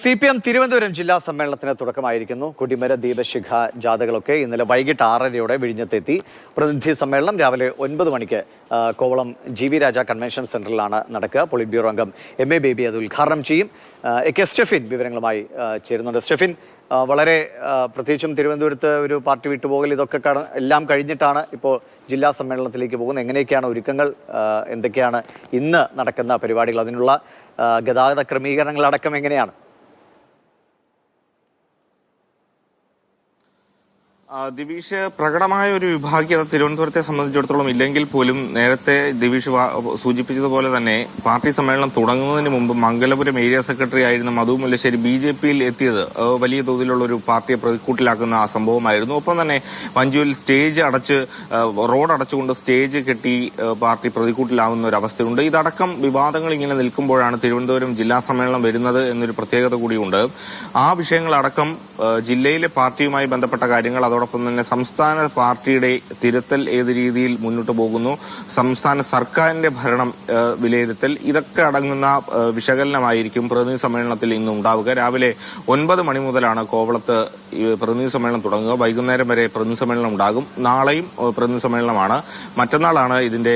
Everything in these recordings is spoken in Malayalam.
CPM തിരുവനന്തപുരം ജില്ലാ സമ്മേളനത്തിന് തുടക്കമായിരിക്കുന്നു. കൊടിമര ദീപശിഖ ജാഥകളൊക്കെ ഇന്നലെ വൈകിട്ട് 6:30 വിഴിഞ്ഞത്തെത്തി. പ്രതിനിധി സമ്മേളനം രാവിലെ 9 മണിക്ക് കോവളം GV രാജ കൺവെൻഷൻ സെന്ററിലാണ് നടക്കുക. പോളിറ്റ് ബ്യൂറോ അംഗം MA ബേബി അത് ഉദ്ഘാടനം ചെയ്യും. AK സ്റ്റെഫിൻ വിവരങ്ങളുമായി ചേരുന്നുണ്ട്. സ്റ്റെഫിൻ, വളരെ പ്രത്യേകിച്ചും തിരുവനന്തപുരത്ത് ഒരു പാർട്ടി വിട്ടുപോകൽ ഇതൊക്കെ എല്ലാം കഴിഞ്ഞിട്ടാണ് ഇപ്പോൾ ജില്ലാ സമ്മേളനത്തിലേക്ക് പോകുന്നത്. എങ്ങനെയൊക്കെയാണ് ഒരുക്കങ്ങൾ, എന്തൊക്കെയാണ് ഇന്ന് നടക്കുന്ന പരിപാടികൾ, അതിനുള്ള ഗതാഗത ക്രമീകരണങ്ങളടക്കം എങ്ങനെയാണ്? ദിവിഷ്, പ്രകടമായ ഒരു വിഭാഗീയത തിരുവനന്തപുരത്തെ സംബന്ധിച്ചിടത്തോളം ഇല്ലെങ്കിൽ പോലും നേരത്തെ ദിവിഷ് സൂചിപ്പിച്ചതുപോലെ തന്നെ പാർട്ടി സമ്മേളനം തുടങ്ങുന്നതിന് മുമ്പ് മംഗലപുരം ഏരിയ സെക്രട്ടറി ആയിരുന്ന മധു മുല്ലശ്ശേരി BJP-യിൽ എത്തിയത് വലിയ തോതിലുള്ള ഒരു പാർട്ടിയെ പ്രതിക്കൂട്ടിലാക്കുന്ന ആ സംഭവമായിരുന്നു. ഒപ്പം തന്നെ വഞ്ചിയിൽ സ്റ്റേജ് റോഡ് അടച്ചുകൊണ്ട് സ്റ്റേജ് കെട്ടി പാർട്ടി പ്രതിക്കൂട്ടിലാവുന്ന ഒരു അവസ്ഥയുണ്ട്. ഇതടക്കം വിവാദങ്ങൾ ഇങ്ങനെ നിൽക്കുമ്പോഴാണ് തിരുവനന്തപുരം ജില്ലാ സമ്മേളനം വരുന്നത് എന്നൊരു പ്രത്യേകത കൂടിയുണ്ട്. ആ വിഷയങ്ങളടക്കം ജില്ലയിലെ പാർട്ടിയുമായി ബന്ധപ്പെട്ട കാര്യങ്ങൾ, അതോടൊപ്പം തന്നെ സംസ്ഥാന പാർട്ടിയുടെ തിരുത്തൽ ഏത് രീതിയിൽ മുന്നോട്ട് പോകുന്നു, സംസ്ഥാന സർക്കാരിന്റെ ഭരണം വിലയിരുത്തൽ, ഇതൊക്കെ അടങ്ങുന്ന വിശകലനമായിരിക്കും പ്രതിനിധി സമ്മേളനത്തിൽ ഇന്ന് ഉണ്ടാവുക. രാവിലെ 9 മണി മുതലാണ് കോവളത്ത് പ്രതിനിധി സമ്മേളനം തുടങ്ങുക. വൈകുന്നേരം വരെ പ്രതിനിധി സമ്മേളനം ഉണ്ടാകും. നാളെയും പ്രതിനിധി സമ്മേളനമാണ്. മറ്റന്നാളാണ് ഇതിന്റെ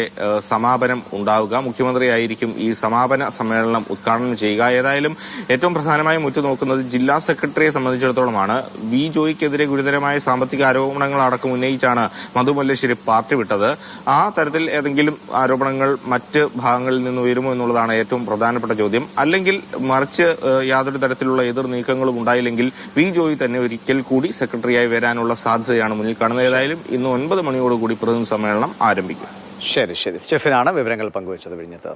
സമാപനം ഉണ്ടാവുക. മുഖ്യമന്ത്രിയായിരിക്കും ഈ സമാപന സമ്മേളനം ഉദ്ഘാടനം ചെയ്യുക. ഏതായാലും ഏറ്റവും പ്രധാനമായും ഉറ്റുനോക്കുന്നത് ജില്ലാ സെക്രട്ടറിയെ സംബന്ധിച്ചിടത്തോളമാണ്. വി ജോയിക്കെതിരെ ഗുരുതരമായ സാമ്പത്തിക ആരോപണങ്ങൾ അടക്കം ഉന്നയിച്ചാണ് മധു മുല്ലശ്ശേരി പാർട്ടി വിട്ടത്. ആ തരത്തിൽ ഏതെങ്കിലും ആരോപണങ്ങൾ മറ്റ് ഭാഗങ്ങളിൽ നിന്ന് ഉയരുമോ എന്നുള്ളതാണ് ഏറ്റവും പ്രധാനപ്പെട്ട ചോദ്യം. അല്ലെങ്കിൽ മറിച്ച് യാതൊരു തരത്തിലുള്ള എതിർ നീക്കങ്ങളും ഉണ്ടായില്ലെങ്കിൽ വി ജോയി തന്നെ ഒരിക്കൽ കൂടി സെക്രട്ടറിയായി വരാനുള്ള സാധ്യതയാണ് മുന്നിൽ കാണുന്നത്. ഏതായാലും ഇന്ന് 9 മണിയോടുകൂടി പ്രതിനിധി സമ്മേളനം ആരംഭിക്കും. ശരി, സ്റ്റെഫിനാണ് വിവരങ്ങൾ പങ്കുവച്ചത് വിഴിഞ്ഞത്ത്.